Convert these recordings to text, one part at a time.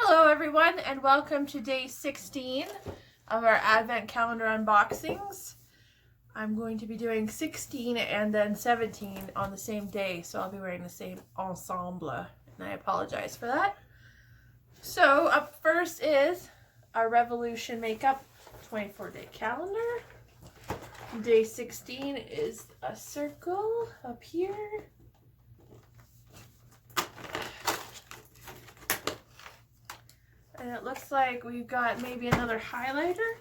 Hello everyone and welcome to day 16 of our advent calendar unboxings. I'm going to be doing 16 and then 17 on the same day, so I'll be wearing the same ensemble and I apologize for that. So up first is our Revolution Makeup 24-day calendar. Day 16 is a circle up here. And it looks like we've got maybe another highlighter.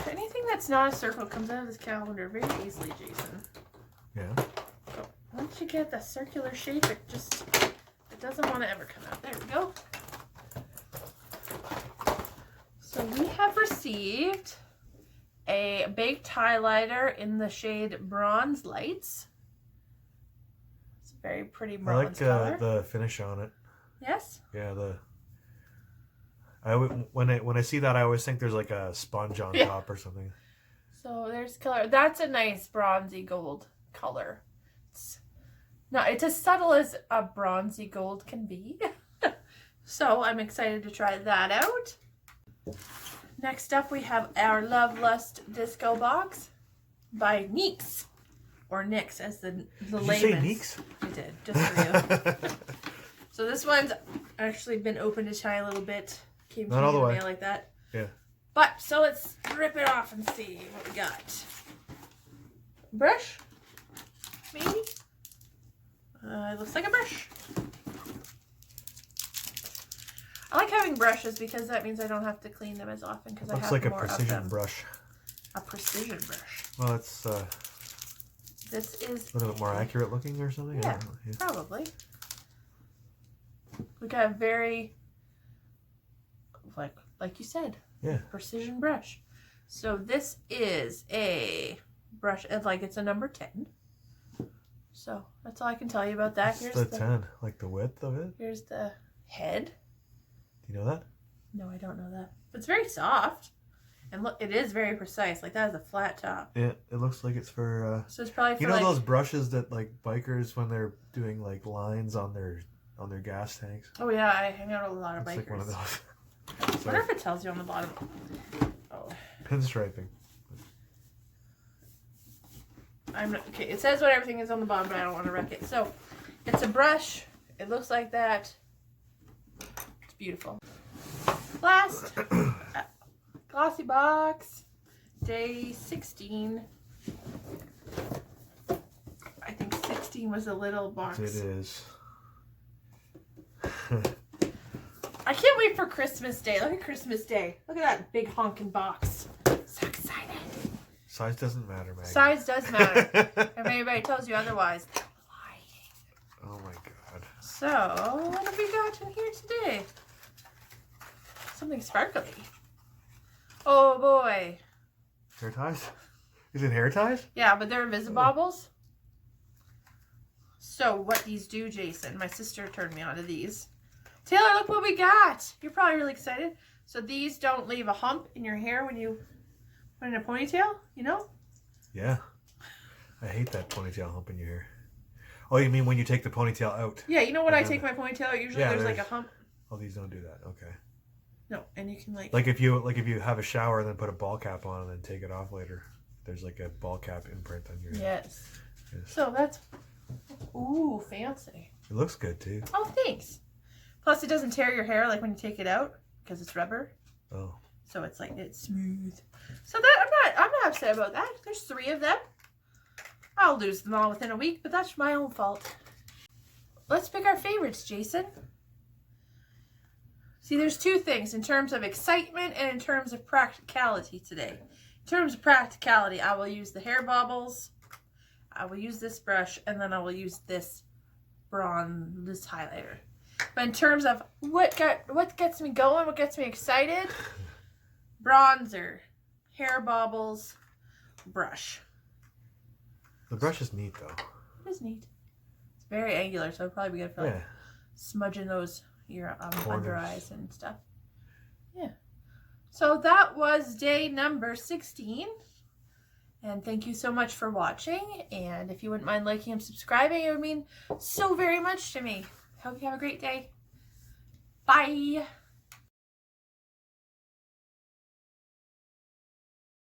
Anything that's not a circle comes out of this calendar very easily, Jason. Yeah. So once you get the circular shape, it doesn't want to ever come out. There we go. So we have received a baked highlighter in the shade Bronze Lights. Very pretty bronze color. I like the finish on it. Yes? Yeah, when I see that, I always think there's like a sponge on top or something. So there's color. That's a nice bronzy gold color. It's as subtle as a bronzy gold can be. So I'm excited to try that out. Next up we have our Love Lust Disco Box by NYX. Or NYX as the layman. Did you say NYX? I did, just for you. So this one's actually been open to try a little bit. Came to me in the mail like that. Yeah. But, so let's rip it off and see what we got. Brush? Maybe? It looks like a brush. I like having brushes because that means I don't have to clean them as often because I have more of them. Looks like a precision brush. A precision brush. Well, it's this is a little bit more accurate looking or something? Yeah, probably. We got a very, like you said, precision brush. So this is a brush, it's a number 10. So that's all I can tell you about that. Here's the 10, like the width of it. Here's the head. Do you know that? No, I don't know that. It's very soft. And look, it is very precise. Like, that is a flat top. Yeah, it looks like it's for... so it's probably for, you know those brushes that, like, bikers, when they're doing, like, lines on their gas tanks? Oh, yeah, I hang out with a lot of bikers. It's like one of those. I wonder if it tells you on the bottom. Oh. Pinstriping. Okay, it says what everything is on the bottom, but I don't want to wreck it. So, it's a brush. It looks like that. It's beautiful. Last... Glossybox, day 16. I think 16 was a little box. It is. I can't wait for Christmas Day. Look at Christmas Day. Look at that big honking box. So excited. Size doesn't matter, Maggie. Size does matter. If anybody tells you otherwise, they're lying. Oh my god. So, what have we got in here today? Something sparkly. Oh boy. Hair ties? Is it hair ties? Yeah, but they're Invisibobbles. So what these do, Jason, my sister turned me on to these. Taylor, look what we got. You're probably really excited. So these don't leave a hump in your hair when you put in a ponytail, you know? Yeah. I hate that ponytail hump in your hair. Oh, you mean when you take the ponytail out? Yeah, you know when I take my ponytail out, usually there's like a hump. Oh, these don't do that. Okay. No, and you can like if you have a shower and then put a ball cap on and then take it off later, there's like a ball cap imprint on your hair. Yes. So that's fancy. It looks good too. Oh, thanks. Plus, it doesn't tear your hair like when you take it out because it's rubber. Oh. So it's smooth. So that I'm not upset about that. There's 3 of them. I'll lose them all within a week, but that's my own fault. Let's pick our favorites, Jason. See, there's 2 things in terms of excitement and in terms of practicality today. In terms of practicality, I will use the hair bobbles, I will use this brush, and then I will use this bronze highlighter. But in terms of what gets me going, what gets me excited, bronzer, hair bobbles, brush. The brush is neat, though. It is neat. It's very angular, so it'll probably be good for smudging those your under eyes and stuff. Yeah. So that was day number 16. And thank you so much for watching. And if you wouldn't mind liking and subscribing, it would mean so very much to me. Hope you have a great day. Bye.